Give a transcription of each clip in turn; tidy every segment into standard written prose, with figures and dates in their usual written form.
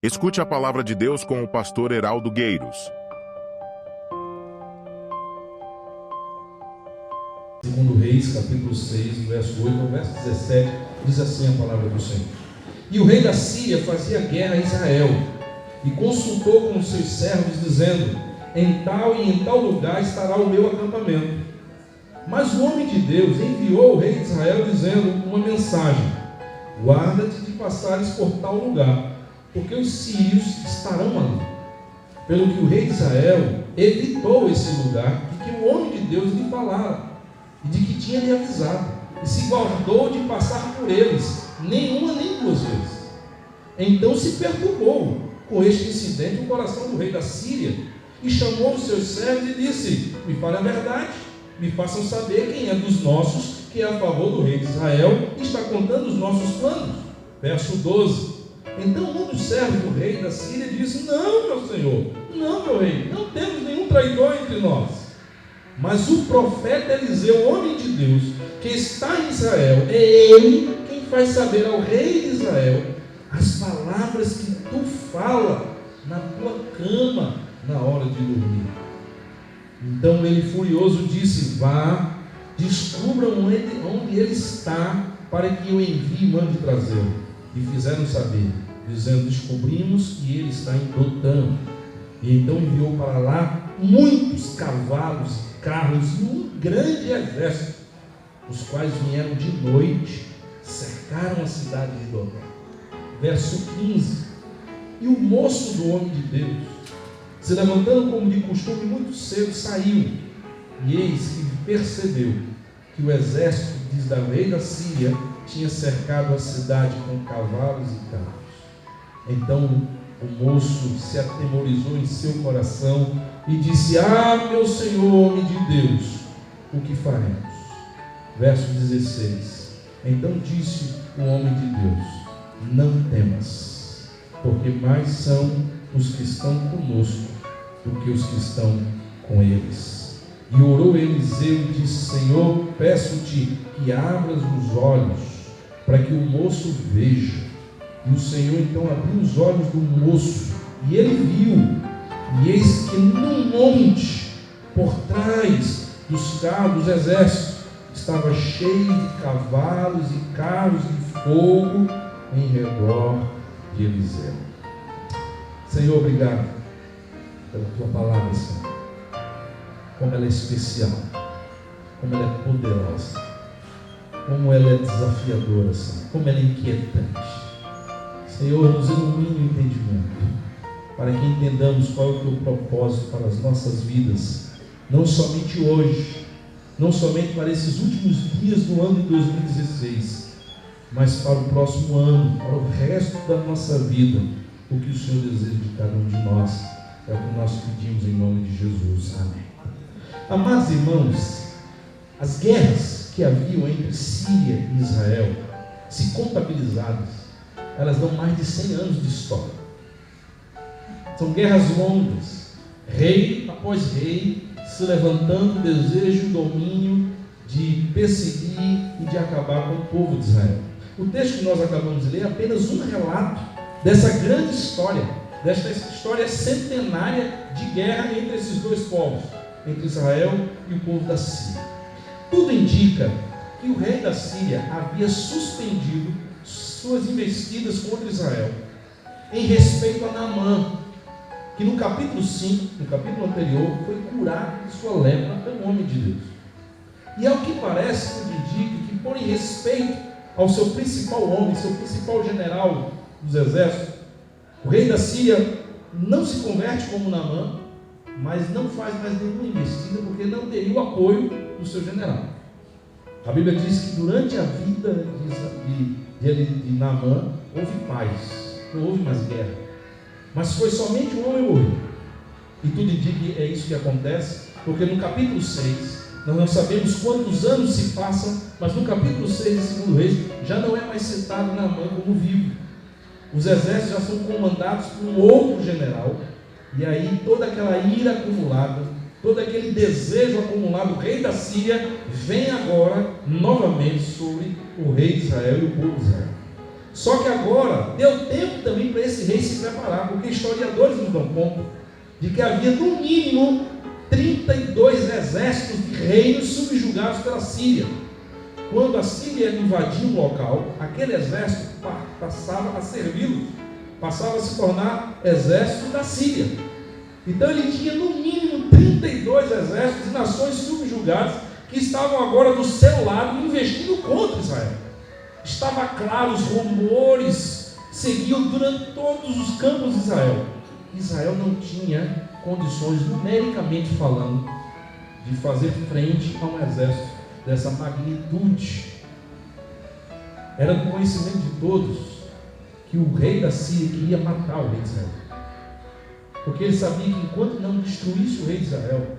Escute a palavra de Deus com o pastor Heraldo Gueiros. Segundo Reis, capítulo 6, verso 8 ao verso 17, diz assim a palavra do Senhor. E o rei da Síria fazia guerra a Israel, e consultou com os seus servos, dizendo: em tal e em tal lugar estará o meu acampamento. Mas o homem de Deus enviou ao rei de Israel, dizendo uma mensagem: guarda-te de passares por tal lugar, porque os sírios estarão ali. Pelo que o rei de Israel evitou esse lugar de que o homem de Deus lhe falara, e de que tinha lhe avisado, e se guardou de passar por eles, nenhuma nem duas vezes. Então se perturbou com este incidente o coração do rei da Síria, e chamou os seus servos e disse: me fale a verdade, me façam saber quem é dos nossos que é a favor do rei de Israel e está contando os nossos planos. Verso 12. Então um dos servos do rei da Síria disse: não, meu senhor, não, meu rei, não temos nenhum traidor entre nós. Mas o profeta Eliseu, homem de Deus, que está em Israel, é ele quem faz saber ao rei de Israel as palavras que tu fala na tua cama na hora de dormir. Então ele, furioso, disse: vá, descubram onde ele está, para que eu envie e mande trazê-lo. E fizeram saber, dizendo: descobrimos que ele está em Dotã. E então enviou para lá muitos cavalos, carros e um grande exército, os quais vieram de noite, cercaram a cidade de Dotã. Verso 15. E o moço do homem de Deus, se levantando como de costume muito cedo, saiu, e eis que percebeu que o exército de Davi da Síria tinha cercado a cidade com cavalos e carros. Então o moço se atemorizou em seu coração e disse: ah, meu senhor, homem de Deus, o que faremos? Verso 16. Então disse o homem de Deus: não temas, porque mais são os que estão conosco do que os que estão com eles. E orou Eliseu e disse: Senhor, peço-te que abras os olhos, para que o moço veja. E o Senhor então abriu os olhos do moço, e ele viu, e eis que num monte, por trás dos carros, dos exércitos, estava cheio de cavalos e carros de fogo em redor de Eliseu. Senhor, obrigado pela tua palavra, Senhor. Como ela é especial, como ela é poderosa, como ela é desafiadora, Senhor, como ela é inquietante. Senhor, nos ilumine o entendimento, para que entendamos qual é o teu propósito para as nossas vidas, não somente hoje, não somente para esses últimos dias do ano de 2016, mas para o próximo ano, para o resto da nossa vida. O que o Senhor deseja de cada um de nós é o que nós pedimos em nome de Jesus. Amém. Amados irmãos, as guerras que haviam entre Síria e Israel, se contabilizadas, elas dão mais de 100 anos de história. São guerras longas, rei após rei, se levantando, desejo e domínio de perseguir e de acabar com o povo de Israel. O texto que nós acabamos de ler é apenas um relato dessa grande história, desta história centenária de guerra entre esses dois povos, entre Israel e o povo da Síria. Tudo indica que o rei da Síria havia suspendido suas investidas contra Israel em respeito a Naamã, que no capítulo 5, no capítulo anterior, foi curado de sua lepra pelo homem de Deus. E ao que parece, tudo indica que, por respeito ao seu principal homem, seu principal general dos exércitos, o rei da Síria não se converte como Naamã, mas não faz mais nenhuma investida, porque não teria o apoio do seu general. A Bíblia diz que durante a vida de Naamã houve paz, não houve mais guerra, mas foi somente um homem morrer. E tudo indica que é isso que acontece, porque no capítulo 6, nós não sabemos quantos anos se passam, mas no capítulo 6 de 2 Reis, já não é mais citado Naamã como vivo. Os exércitos já são comandados por um outro general, e aí toda aquela ira acumulada, todo aquele desejo acumulado, o rei da Síria vem agora novamente sobre o rei de Israel e o povo de Israel. Só que agora deu tempo também para esse rei se preparar, porque historiadores nos dão conta de que havia no mínimo 32 exércitos de reinos subjugados pela Síria. Quando a Síria invadiu o local, aquele exército passava a servi-lo, passava a se tornar exército da Síria. Então ele tinha no mínimo 32 exércitos de nações subjugadas que estavam agora do seu lado investindo contra Israel. Estava claro, os rumores seguiam durante todos os campos de Israel. Israel não tinha condições, numericamente falando, de fazer frente a um exército dessa magnitude. Era do conhecimento de todos que o rei da Síria queria matar o rei de Israel, porque ele sabia que enquanto não destruísse o rei de Israel,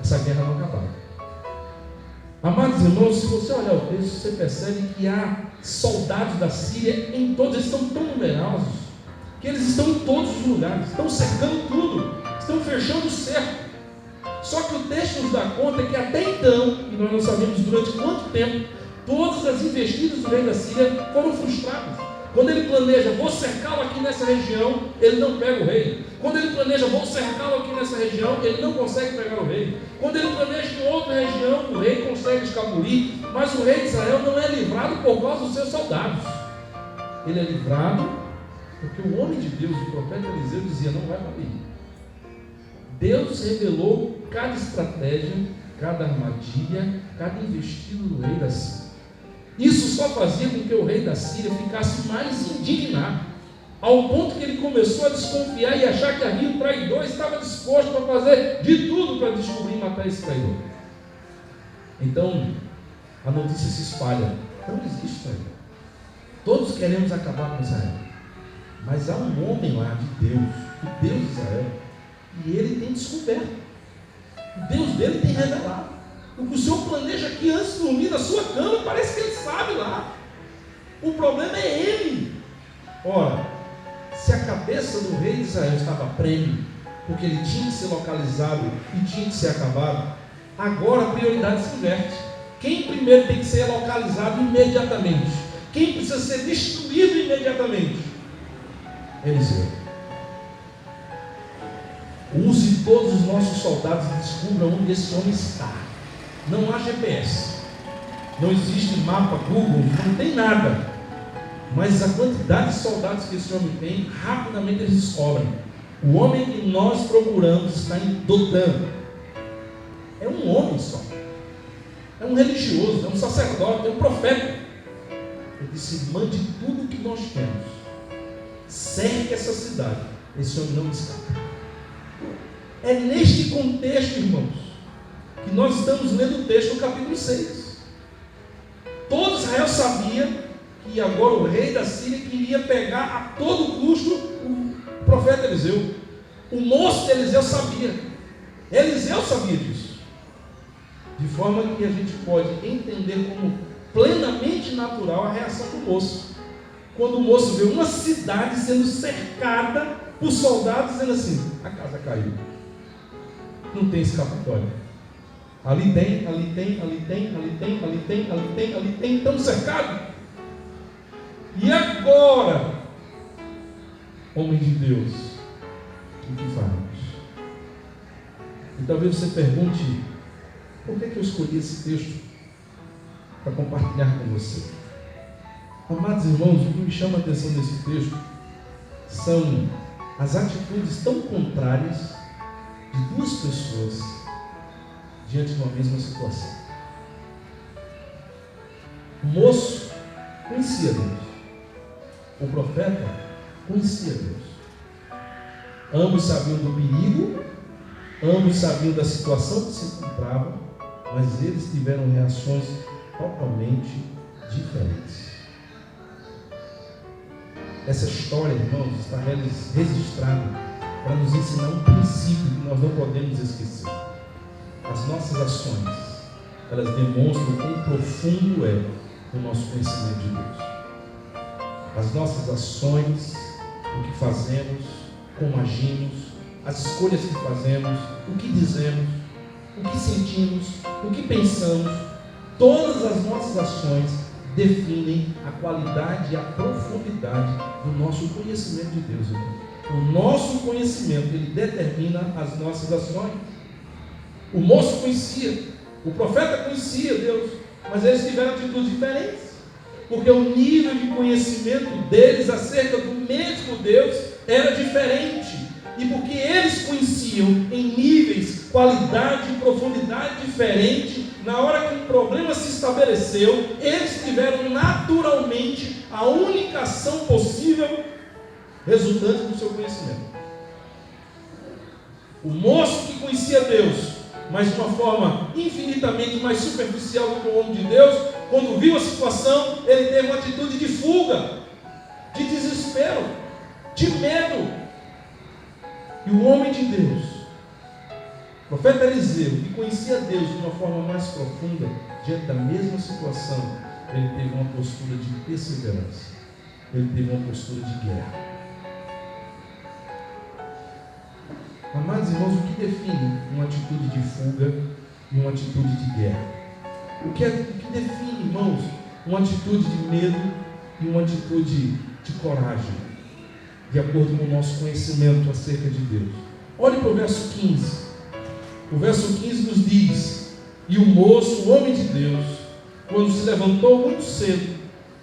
essa guerra não acabava. Amados irmãos, se você olhar o texto, você percebe que há soldados da Síria em todos, eles estão tão numerosos que eles estão em todos os lugares, estão cercando tudo, estão fechando o cerco. Só que o texto nos dá conta que até então, e nós não sabemos durante quanto tempo, todas as investidas do rei da Síria foram frustradas. Quando ele planeja, vou cercá-lo aqui nessa região, ele não pega o rei. Quando ele planeja, vou cercá-lo aqui nessa região, ele não consegue pegar o rei. Quando ele planeja em outra região, o rei consegue escapulir, mas o rei de Israel não é livrado por causa dos seus soldados. Ele é livrado porque o homem de Deus, o profeta Eliseu, dizia, não vai morrer. Deus revelou cada estratégia, cada armadilha, cada investido do rei da Síria. Isso só fazia com que o rei da Síria ficasse mais indignado, ao ponto que ele começou a desconfiar e achar que havia um traidor, estava disposto a fazer de tudo para descobrir e matar esse traidor. Então, a notícia se espalha. Não existe traidor. Todos queremos acabar com Israel. Mas há um homem lá de Deus, o Deus de Israel, e ele tem descoberto. O Deus dele tem revelado. O que o Senhor planeja aqui antes de dormir na sua cama, parece que ele sabe lá. O problema é ele. Ora, se a cabeça do rei de Israel estava prêmio, porque ele tinha que ser localizado e tinha que ser acabado, agora a prioridade se inverte. Quem primeiro tem que ser localizado imediatamente? Quem precisa ser destruído imediatamente? Eliseu. Use todos os nossos soldados e descubra onde esse homem está. Não há GPS, não existe mapa Google, não tem nada. Mas a quantidade de soldados que esse homem tem, rapidamente eles descobrem. O homem que nós procuramos está em Dotã. É um homem só. É um religioso, é um sacerdote, é um profeta. Ele disse, mande tudo o que nós temos. Cerque essa cidade. Esse homem não escapa. É neste contexto, irmãos, que nós estamos lendo o texto do capítulo 6. Todo Israel sabia que agora o rei da Síria queria pegar a todo custo o profeta Eliseu. O moço de Eliseu sabia. Eliseu sabia disso. De forma que a gente pode entender como plenamente natural a reação do moço. Quando o moço vê uma cidade sendo cercada por soldados dizendo assim, a casa caiu. Não tem escapatória. Ali tem, ali tem, ali tem, ali tem, ali tem, ali tem, ali tem, estamos cercados. E agora, homem de Deus, o que faremos? E talvez você pergunte, por que eu escolhi esse texto para compartilhar com você? Amados irmãos, o que me chama a atenção nesse texto são as atitudes tão contrárias de duas pessoas diante de uma mesma situação. O moço conhecia Deus. O profeta conhecia Deus. Ambos sabiam do perigo, ambos sabiam da situação que se encontravam, mas eles tiveram reações totalmente diferentes. Essa história, irmãos, está registrada para nos ensinar um princípio que nós não podemos esquecer. As nossas ações, elas demonstram quão profundo é o nosso conhecimento de Deus. As nossas ações, o que fazemos, como agimos, as escolhas que fazemos, o que dizemos, o que sentimos, o que pensamos, todas as nossas ações definem a qualidade e a profundidade do nosso conhecimento de Deus, irmão. O nosso conhecimento, ele determina as nossas ações. O moço conhecia, o profeta conhecia Deus, mas eles tiveram atitudes diferentes, porque o nível de conhecimento deles acerca do mesmo Deus era diferente. E porque eles conheciam em níveis, qualidade e profundidade diferente, na hora que um problema se estabeleceu, eles tiveram naturalmente a única ação possível resultante do seu conhecimento. O moço que conhecia Deus, mas de uma forma infinitamente mais superficial do que o homem de Deus, quando viu a situação, ele teve uma atitude de fuga, de desespero, de medo. E o homem de Deus, o profeta Eliseu, que conhecia Deus de uma forma mais profunda, diante da mesma situação, ele teve uma postura de perseverança, ele teve uma postura de guerra. Amados irmãos, o que define uma atitude de fuga e uma atitude de guerra? O que define, irmãos, uma atitude de medo e uma atitude de coragem, de acordo com o nosso conhecimento acerca de Deus? Olhe para o verso 15. O verso 15 nos diz: e o moço, o homem de Deus, quando se levantou muito cedo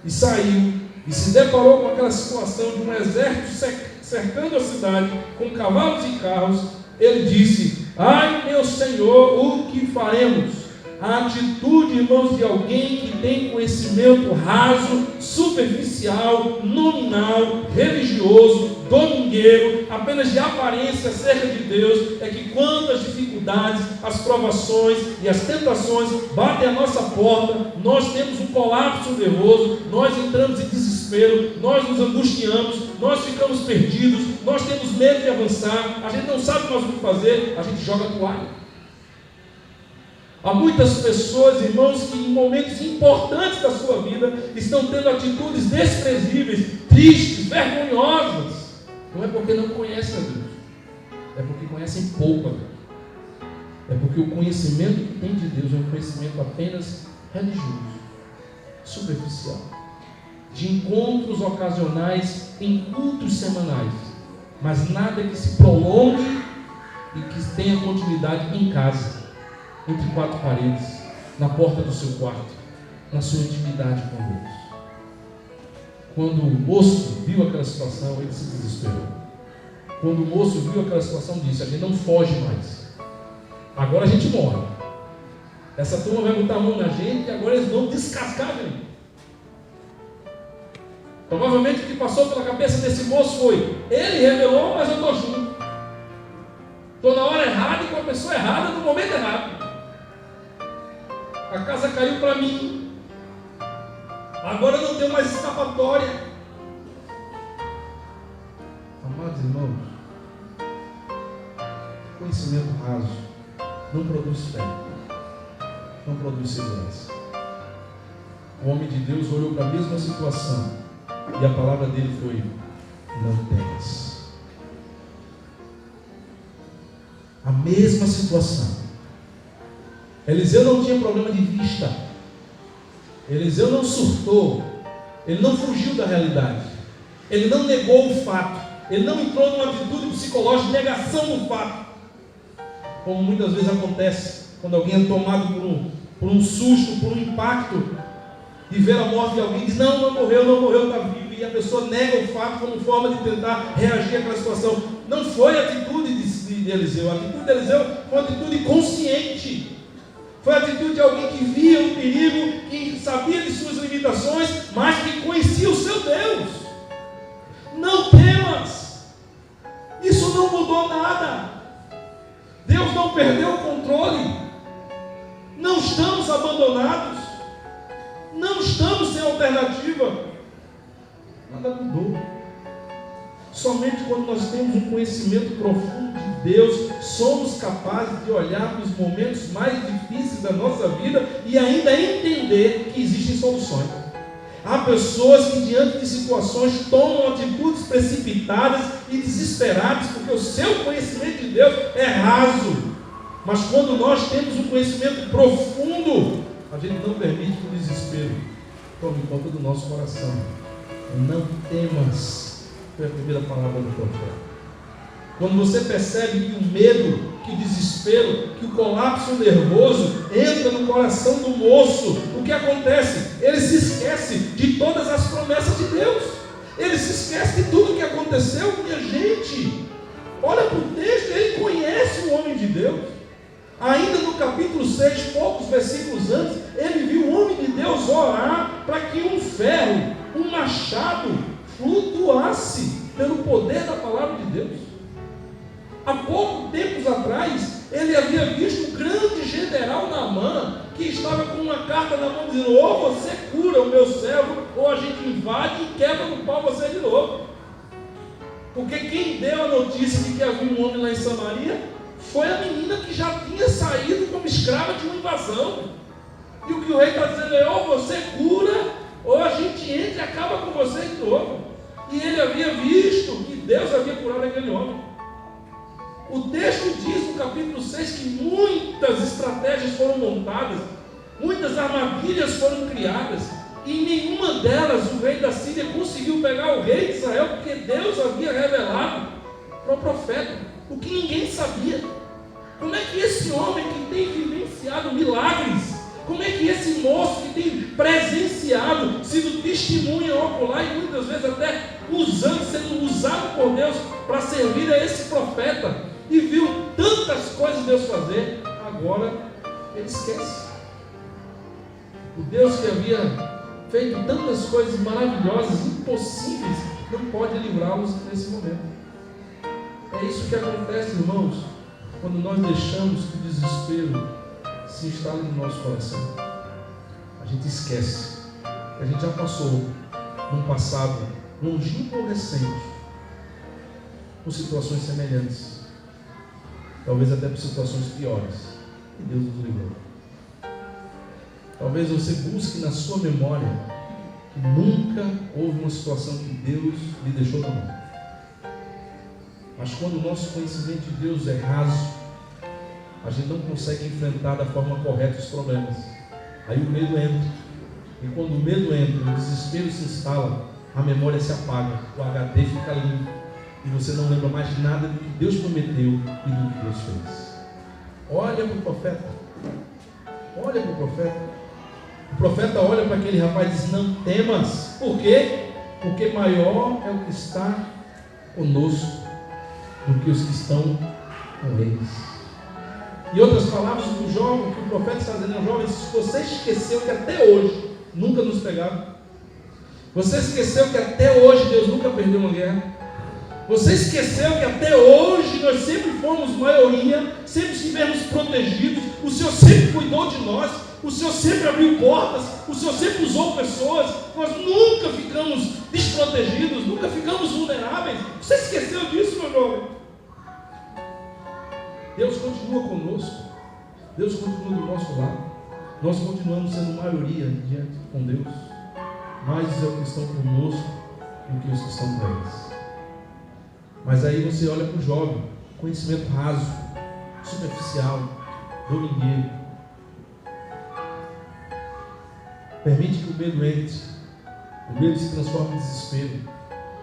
e saiu, e se deparou com aquela situação de um exército cercando a cidade, com cavalos e carros, ele disse: ai meu Senhor, o que faremos? A atitude, irmãos, de alguém que tem conhecimento raso, superficial, nominal, religioso, domingueiro, apenas de aparência acerca de Deus, é que quando as dificuldades, as provações e as tentações batem à nossa porta, nós temos um colapso nervoso, nós entramos em desespero, nós nos angustiamos, nós ficamos perdidos, nós temos medo de avançar, a gente não sabe mais o que fazer, a gente joga a toalha. Há muitas pessoas, irmãos, que em momentos importantes da sua vida estão tendo atitudes desprezíveis, tristes, vergonhosas. Não é porque não conhecem a Deus, é porque conhecem pouco a Deus. É porque o conhecimento que tem de Deus é um conhecimento apenas religioso, superficial, de encontros ocasionais em cultos semanais, mas nada que se prolongue e que tenha continuidade em casa, entre quatro paredes, na porta do seu quarto, na sua intimidade com Deus. Quando o moço viu aquela situação, ele se desesperou. Quando o moço viu aquela situação, disse: a gente não foge mais, agora a gente morre. Essa turma vai botar a mão na gente e agora eles vão descascar a gente. Provavelmente o que passou pela cabeça desse moço foi: ele revelou, mas eu estou junto. Estou na hora errada e com a pessoa errada no momento errado. A casa caiu para mim, agora eu não tenho mais escapatória. Amados irmãos, conhecimento raso não produz fé, não produz segurança. O homem de Deus olhou para a mesma situação e a palavra dele foi: não temas. A mesma situação. Eliseu não tinha problema de vista. Eliseu não surtou. Ele não fugiu da realidade. Ele não negou o fato. Ele não entrou numa atitude psicológica de negação do fato, como muitas vezes acontece quando alguém é tomado por um susto, por um impacto, e vê a morte de alguém e diz: não morreu, está vivo, e a pessoa nega o fato como forma de tentar reagir àquela situação. Não foi a atitude de Eliseu. A atitude de Eliseu foi uma atitude consciente. Foi a atitude de alguém que via o perigo, que sabia de suas limitações, mas que conhecia o seu Deus. Não temas. Isso não mudou nada. Deus não perdeu o controle. Não estamos abandonados. Não estamos sem alternativa. Nada mudou. Somente quando nós temos um conhecimento profundo de Deus, somos capazes de olhar para os momentos mais difíceis da nossa vida e ainda entender que existem soluções. Há pessoas que diante de situações tomam atitudes precipitadas e desesperadas, porque o seu conhecimento de Deus é raso. Mas quando nós temos um conhecimento profundo, a gente não permite que o desespero tome conta do nosso coração. Não temas, foi a primeira palavra do profeta. Quando você percebe que o medo, que o desespero, que o colapso nervoso entra no coração do moço, o que acontece? Ele se esquece de todas as promessas de Deus. Ele se esquece de tudo que aconteceu. Minha gente, olha para o texto, ele conhece o homem de Deus. Ainda no capítulo 6, poucos versículos antes, ele viu o homem de Deus orar para que um ferro, um machado, flutuasse pelo poder da palavra de Deus. Há poucos tempos atrás, ele havia visto o grande general Naamã, que estava com uma carta na mão dizendo: ou você cura o meu servo, ou a gente invade e quebra no pau você de novo. Porque quem deu a notícia de que havia um homem lá em Samaria foi a menina que já tinha saído como escrava de uma invasão. E o que o rei está dizendo é: ou você cura, ou a gente entra e acaba com você de novo. E ele havia visto que Deus havia curado aquele homem. O texto diz no capítulo 6 que muitas estratégias foram montadas, muitas armadilhas foram criadas, e em nenhuma delas o rei da Síria conseguiu pegar o rei de Israel, porque Deus havia revelado para o profeta o que ninguém sabia. Como é que esse homem que tem vivenciado milagres, como é que esse moço que tem presenciado, sido testemunha ocular e muitas vezes até sendo usado por Deus para servir a esse profeta, e viu tantas coisas Deus fazer, agora ele esquece. O Deus que havia feito tantas coisas maravilhosas, impossíveis, não pode livrá-los nesse momento. É isso que acontece, irmãos, quando nós deixamos que o desespero se instale no nosso coração. A gente esquece que a gente já passou num passado longínquo ou recente por situações semelhantes, talvez até por situações piores, e Deus nos livrou. Talvez você busque na sua memória que nunca houve uma situação que Deus lhe deixou na mão. Mas quando o nosso conhecimento de Deus é raso, a gente não consegue enfrentar da forma correta os problemas. Aí o medo entra. E quando o medo entra, o desespero se instala, a memória se apaga, o HD fica limpo. E você não lembra mais de nada do que Deus prometeu e do que Deus fez. Olha para o profeta. Olha para o profeta. O profeta olha para aquele rapaz e diz: não temas. Por quê? Porque maior é o que está conosco do que os que estão com eles. Em outras palavras, o jovem, que o profeta está dizendo: jovem, se você esqueceu que até hoje nunca nos pegaram, você esqueceu que até hoje Deus nunca perdeu uma guerra, você esqueceu que até hoje nós sempre fomos maioria, sempre estivemos protegidos, o Senhor sempre cuidou de nós, o Senhor sempre abriu portas, o Senhor sempre usou pessoas, nós nunca ficamos desprotegidos, nunca ficamos vulneráveis. Você esqueceu disso, meu jovem? Deus continua conosco, Deus continua do nosso lado, nós continuamos sendo maioria diante com Deus, mais é o que estão conosco do que os que estão com eles. Mas aí você olha para o jovem, conhecimento raso, superficial, domingueiro. Permite que o medo entre, o medo se transforma em desespero.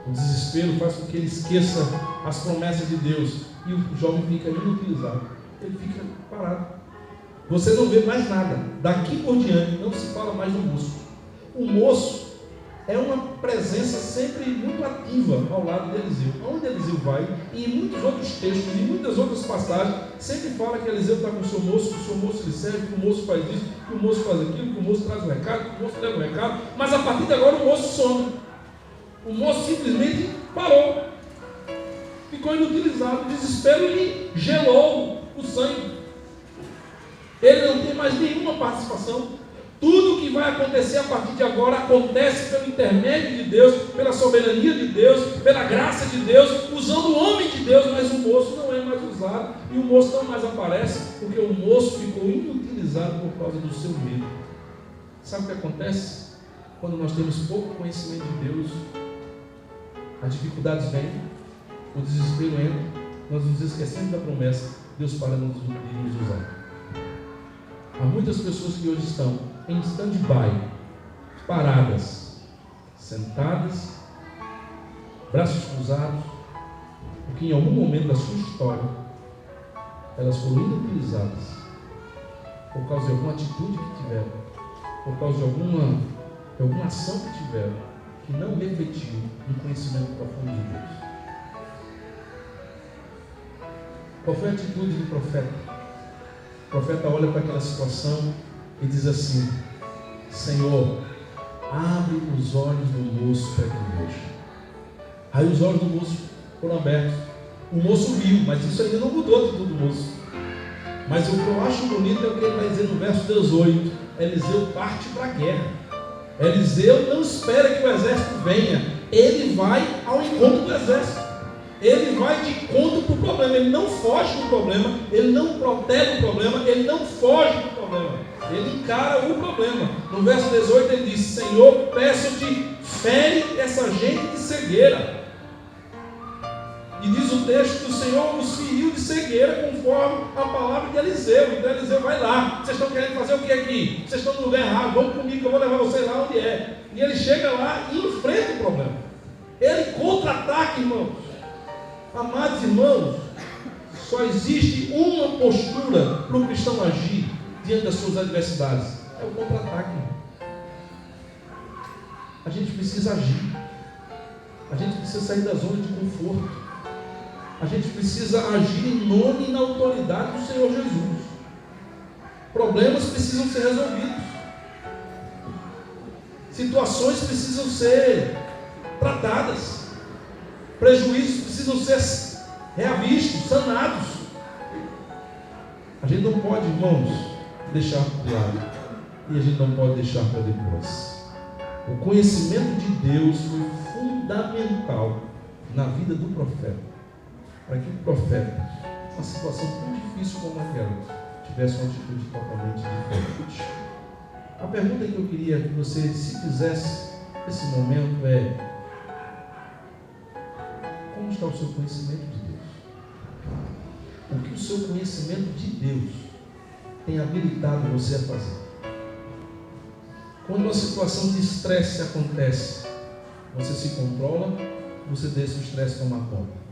O desespero faz com que ele esqueça as promessas de Deus e o jovem fica inutilizado, ele fica parado. Você não vê mais nada, daqui por diante não se fala mais do moço. O moço é uma presença sempre muito ativa ao lado de Eliseu. Aonde Eliseu vai, e em muitos outros textos, em muitas outras passagens, sempre fala que Eliseu está com o seu moço, que o seu moço lhe serve, que o moço faz isso, que o moço faz aquilo, que o moço traz o recado, que o moço leva o recado, mas a partir de agora o moço some. O moço simplesmente parou, ficou inutilizado, o desespero lhe gelou o sangue. Ele não tem mais nenhuma participação. Tudo que vai acontecer a partir de agora acontece pelo intermédio de Deus, pela soberania de Deus, pela graça de Deus, usando o homem de Deus, mas o moço não é mais usado e o moço não mais aparece, porque o moço ficou inutilizado por causa do seu medo. Sabe o que acontece? Quando nós temos pouco conhecimento de Deus, as dificuldades vêm, o desespero entra, nós nos esquecemos da promessa, Deus para de nos usar. Há muitas pessoas que hoje estão em stand-by, paradas, sentadas, braços cruzados, porque em algum momento da sua história elas foram inutilizadas por causa de alguma atitude que tiveram, por causa de alguma ação que tiveram, que não refletiu no conhecimento profundo de Deus. Qual foi a atitude do profeta? O profeta olha para aquela situação e diz assim: Senhor, abre os olhos do moço para que ele veja. Aí os olhos do moço foram abertos. O moço viu, mas isso ainda não mudou a atitude do moço. Mas o que eu acho bonito é o que ele vai dizer no verso 18. Eliseu parte para a guerra. Eliseu não espera que o exército venha. Ele vai ao encontro do exército. Ele vai de encontro para o problema. Ele não foge do problema. Ele não protege o problema. Ele não foge do problema. Ele encara o problema. No verso 18 ele diz: Senhor, peço-te, fere essa gente de cegueira. E diz o texto que o Senhor os feriu de cegueira conforme a palavra de Eliseu. Então Eliseu vai lá. Vocês estão querendo fazer o que aqui? Vocês estão no lugar errado. Vamos comigo que eu vou levar vocês lá onde é. E ele chega lá e enfrenta o problema. Ele contra-ataca, irmãos. Amados irmãos, só existe uma postura para o cristão agir diante das suas adversidades. É o contra-ataque. A gente precisa agir. A gente precisa sair da zona de conforto. A gente precisa agir em nome e na autoridade do Senhor Jesus. Problemas precisam ser resolvidos. Situações precisam ser tratadas. Prejuízos precisam ser reavistos, sanados. A gente não pode, irmãos, deixar de lado. E a gente não pode deixar para depois. O conhecimento de Deus foi fundamental na vida do profeta. Para que o profeta, uma situação tão difícil como aquela, tivesse uma atitude totalmente diferente. A pergunta que eu queria que você se fizesse nesse momento é: como está o seu conhecimento de Deus? O que o seu conhecimento de Deus tem habilitado você a fazer? Quando uma situação de estresse acontece, você se controla, você deixa o estresse tomar conta.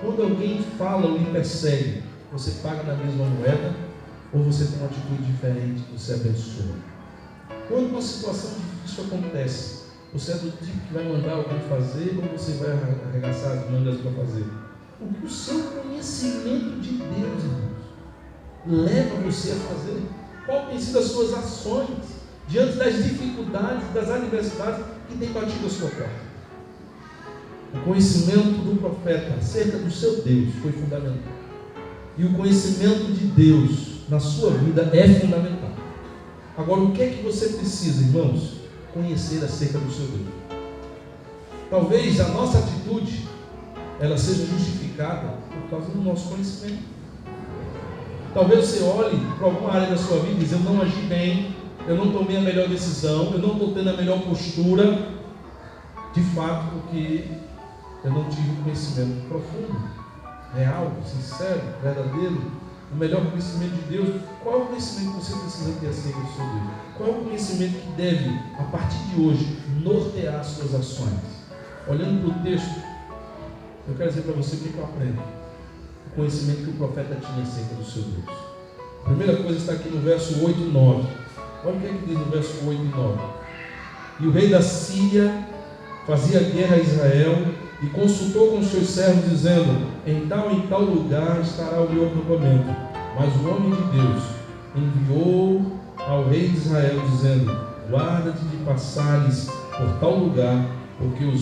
Quando alguém fala ou lhe persegue, você paga na mesma moeda ou você tem uma atitude diferente, você abençoa? Quando uma situação difícil acontece, você é do tipo que vai mandar alguém fazer ou você vai arregaçar as mangas para fazer? O que o seu conhecimento de Deus, irmãos, leva você a fazer? Qual tem sido as suas ações diante das dificuldades, das adversidades que têm batido a sua porta? O conhecimento do profeta acerca do seu Deus foi fundamental. E o conhecimento de Deus na sua vida é fundamental. Agora, o que é que você precisa, irmãos? Conhecer acerca do seu Deus. Talvez a nossa atitude ela seja justificada por causa do nosso conhecimento. Talvez você olhe para alguma área da sua vida e diz: eu não agi bem, eu não tomei a melhor decisão, eu não estou tendo a melhor postura, de fato, porque eu não tive um conhecimento profundo, real, sincero, verdadeiro, o melhor conhecimento de Deus. Qual é o conhecimento que você precisa ter acerca do seu Deus? Qual é o conhecimento que deve, a partir de hoje, nortear as suas ações? Olhando para o texto, eu quero dizer para você o que eu aprendo. O conhecimento que o profeta tinha acerca do seu Deus. A primeira coisa está aqui no verso 8 e 9. Olha o que é que diz no verso 8 e 9. E o rei da Síria fazia guerra a Israel e consultou com os seus servos, dizendo: em tal lugar estará o meu acampamento. Mas o homem de Deus enviou ao rei de Israel, dizendo: guarda-te de passares por tal lugar, porque os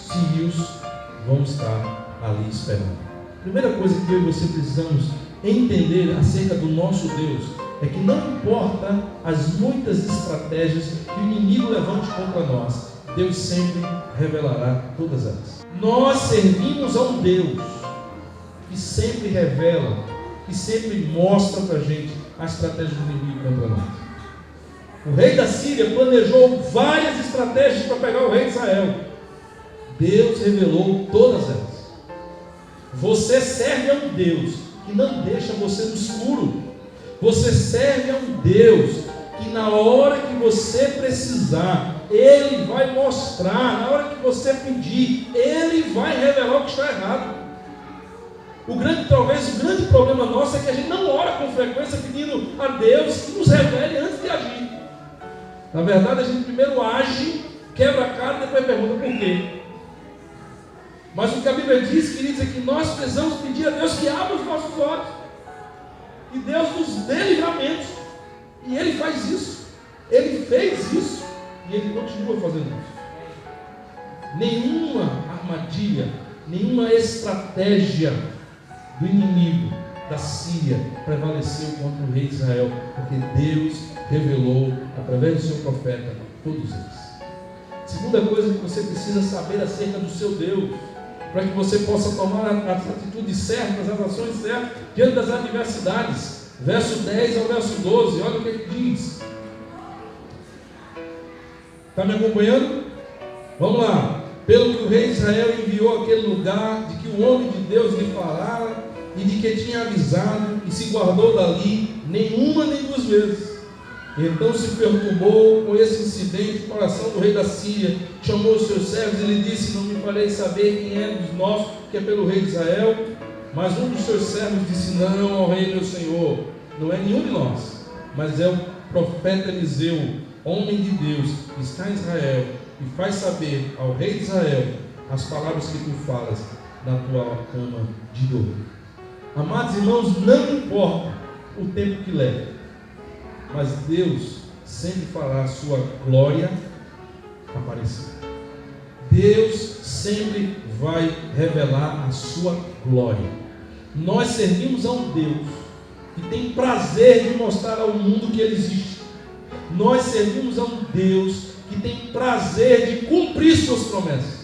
sírios vão estar ali esperando. A primeira coisa que eu e você precisamos entender acerca do nosso Deus é que não importa as muitas estratégias que o inimigo levante contra nós, Deus sempre revelará todas elas. Nós servimos a um Deus que sempre revela, que sempre mostra para a gente a estratégia do inimigo contra nós. O rei da Síria planejou várias estratégias para pegar o rei de Israel. Deus revelou todas elas. Você serve a um Deus que não deixa você no escuro. Você serve a um Deus que na hora que você precisar, Ele vai mostrar, na hora que você pedir, Ele vai revelar o que está errado. Talvez o grande problema nosso é que a gente não ora com frequência pedindo a Deus que nos revele antes de agir. Na verdade, a gente primeiro age, quebra a cara e depois pergunta por quê. Mas o que a Bíblia diz, queridos, é que nós precisamos pedir a Deus que abra os nossos olhos. E Deus nos dê livramentos. E Ele faz isso. Ele fez isso. E Ele continua fazendo isso. Nenhuma armadilha, nenhuma estratégia do inimigo da Síria prevaleceu contra o rei de Israel, porque Deus revelou através do seu profeta todos eles. Segunda coisa que você precisa saber acerca do seu Deus, para que você possa tomar as atitudes certas, as ações certas diante das adversidades. Verso 10 ao verso 12, olha o que ele diz. Está me acompanhando? Vamos lá. Pelo que o rei de Israel enviou àquele lugar, de que o homem de Deus lhe falara, e de que tinha avisado, e se guardou dali, nenhuma nem duas vezes. Então se perturbou com esse incidente o coração do rei da Síria, chamou os seus servos e lhe disse: não me farei saber quem é dos nossos, que é pelo rei de Israel. Mas um dos seus servos disse: não, ó rei meu senhor, não é nenhum de nós, mas é o profeta Eliseu, homem de Deus, que está em Israel, e faz saber ao rei de Israel as palavras que tu falas na tua cama de dor. Amados irmãos, não importa o tempo que leva, mas Deus sempre fará a sua glória aparecer. Deus sempre vai revelar a sua glória. Nós servimos a um Deus que tem prazer de mostrar ao mundo que Ele existe. Nós servimos a um Deus que tem prazer de cumprir suas promessas.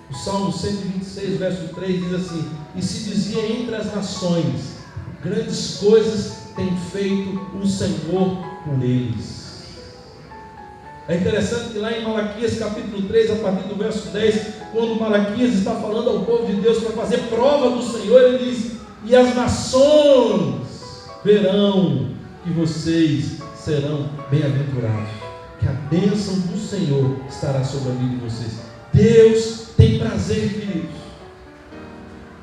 O Salmo 126, verso 3 diz assim: e se dizia entre as nações, grandes coisas tem feito o Senhor por eles. É interessante que lá em Malaquias capítulo 3, a partir do verso 10, quando Malaquias está falando ao povo de Deus para fazer prova do Senhor, ele diz: e as nações verão que vocês serão bem-aventurados, que a bênção do Senhor estará sobre a vida de vocês. Deus tem prazer, queridos,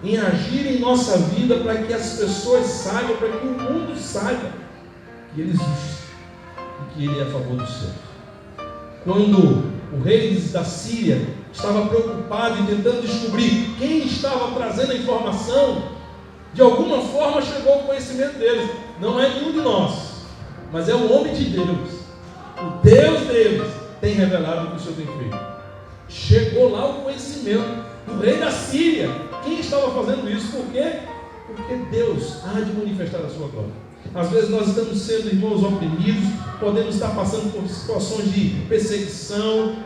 em agir em nossa vida para que as pessoas saibam, para que o mundo saiba que Ele existe e que Ele é a favor dos seus. Quando o rei da Síria estava preocupado e tentando descobrir quem estava trazendo a informação, de alguma forma chegou ao conhecimento deles. Não é nenhum de nós, mas é o homem de Deus. O Deus deles tem revelado o que o Senhor tem feito. Chegou lá o conhecimento do rei da Síria. Quem estava fazendo isso? Por quê? Porque Deus há de manifestar a sua glória. Às vezes nós estamos sendo, irmãos, oprimidos, podemos estar passando por situações de perseguição,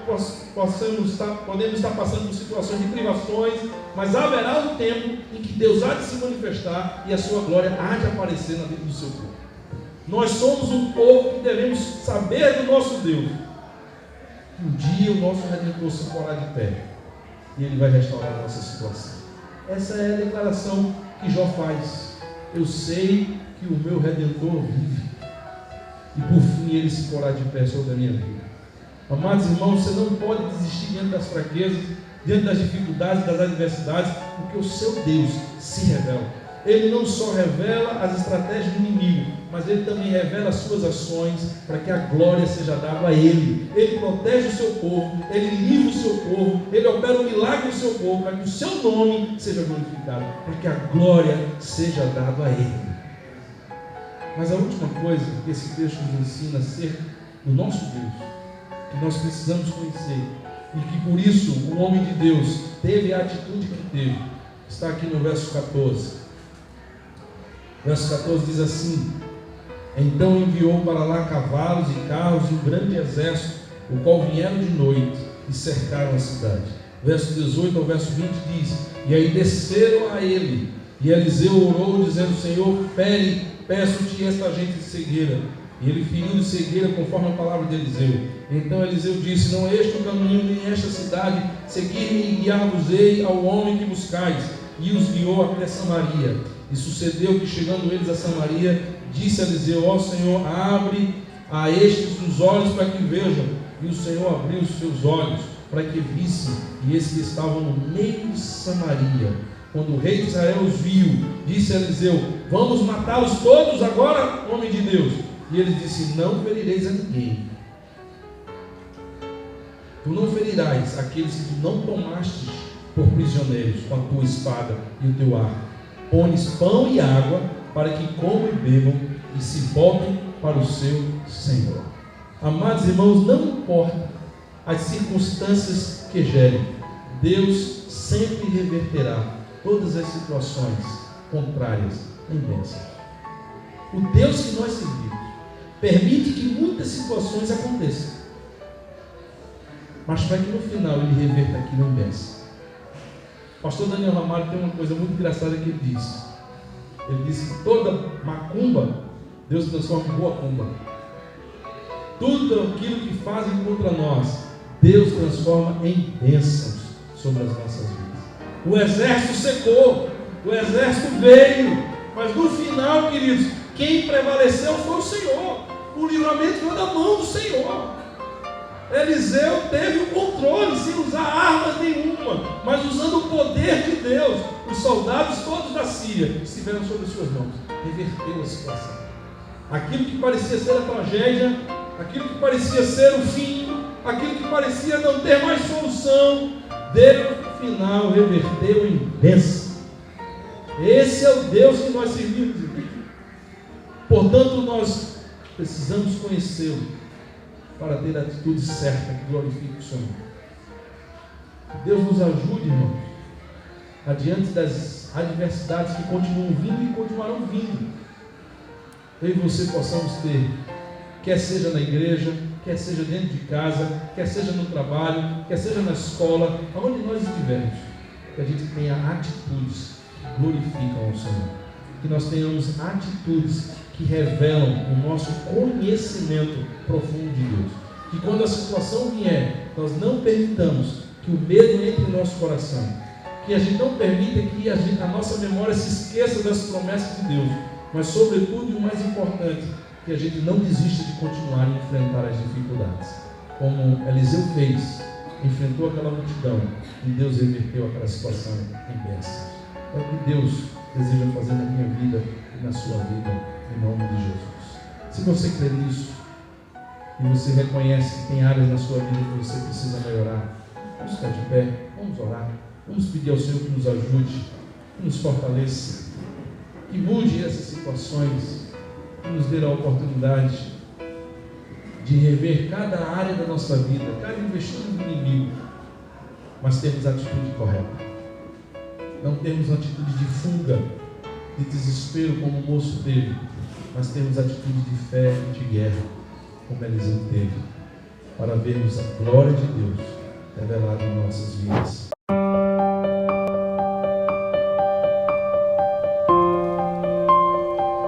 podemos estar passando por situações de privações, mas haverá um tempo em que Deus há de se manifestar e a sua glória há de aparecer na vida do seu povo. Nós somos um povo que devemos saber do nosso Deus. Um dia o nosso Redentor se porá de pé e Ele vai restaurar a nossa situação. Essa é a declaração que Jó faz. Eu sei que o meu Redentor vive e por fim Ele se porá de pé sobre a minha vida. Amados irmãos, você não pode desistir diante das fraquezas, diante das dificuldades, das adversidades, porque o seu Deus se revela. Ele não só revela as estratégias do inimigo, mas Ele também revela as suas ações para que a glória seja dada a Ele. Ele protege o seu povo, Ele livra o seu povo, Ele opera um milagre no seu povo, para que o seu nome seja glorificado, para que a glória seja dada a Ele. Mas a última coisa que esse texto nos ensina acerca do nosso Deus, que nós precisamos conhecer, e que por isso o homem de Deus teve a atitude que teve, está aqui no verso 14. Verso 14 diz assim: então enviou para lá cavalos e carros e um grande exército, o qual vieram de noite e cercaram a cidade. Verso 18 ao verso 20 diz: e aí desceram a ele, e Eliseu orou dizendo: Senhor, peço-te esta gente de cegueira. E ele feriu de cegueira conforme a palavra de Eliseu. Então Eliseu disse: não é este o caminho, nem esta cidade, seguir-me e guiar-vos-ei ao homem que buscais. E os guiou até Samaria. E sucedeu que, chegando eles a Samaria, disse a Eliseu: ó Senhor, abre a estes os olhos para que vejam. E o Senhor abriu os seus olhos para que vissem, e esses que estavam no meio de Samaria. Quando o rei de Israel os viu, disse a Eliseu: vamos matá-los todos agora, homem de Deus. E ele disse: não ferireis a ninguém. Tu não ferirás aqueles que tu não tomaste por prisioneiros com a tua espada e o teu arco. Pões pão e água para que comam e bebam e se voltem para o seu Senhor. Amados irmãos, não importa as circunstâncias que gerem, Deus sempre reverterá todas as situações contrárias em bênçãos. O Deus que nós servimos permite que muitas situações aconteçam, mas para que no final ele reverta aquilo em bênção. O pastor Daniel Ramalho tem uma coisa muito engraçada que ele disse. Ele disse que toda macumba Deus transforma em boa cumba. Tudo aquilo que fazem contra nós, Deus transforma em bênçãos sobre as nossas vidas. O exército secou, o exército veio, mas no final, queridos, quem prevaleceu foi o Senhor. O livramento veio da mão do Senhor. Eliseu teve o controle, sem usar armas nenhuma, mas usando o poder de Deus. Os soldados todos da Síria estiveram sobre suas mãos. Reverteu a situação. Aquilo que parecia ser a tragédia, aquilo que parecia ser o fim, aquilo que parecia não ter mais solução, Deus no final reverteu em bênção. Esse é o Deus que nós servimos. Portanto, nós precisamos conhecê-lo para ter a atitude certa que glorifique o Senhor. Deus nos ajude, irmãos, adiante das adversidades que continuam vindo e continuarão vindo. Eu e você possamos ter, quer seja na igreja, quer seja dentro de casa, quer seja no trabalho, quer seja na escola, aonde nós estivermos, que a gente tenha atitudes que glorificam ao Senhor. Que nós tenhamos atitudes que revelam o nosso conhecimento profundo de Deus. Que quando a situação vier, nós não permitamos que o medo entre em nosso coração. Que a gente não permita que a nossa memória se esqueça das promessas de Deus. Mas, sobretudo, e o mais importante, que a gente não desista de continuar a enfrentar as dificuldades. Como Eliseu fez, enfrentou aquela multidão e Deus reverteu aquela situação em bênçãos. É o que Deus deseja fazer na minha vida e na sua vida, em nome de Jesus. Se você crê nisso e você reconhece que tem áreas na sua vida que você precisa melhorar, vamos ficar de pé, vamos orar, vamos pedir ao Senhor que nos ajude, que nos fortaleça, que mude essas situações, que nos dê a oportunidade de rever cada área da nossa vida, cada investida do inimigo, mas termos a atitude correta. Não temos uma atitude de fuga, de desespero como o moço teve, mas temos atitude de fé e de guerra, como Eliseu teve, para vermos a glória de Deus revelada em nossas vidas.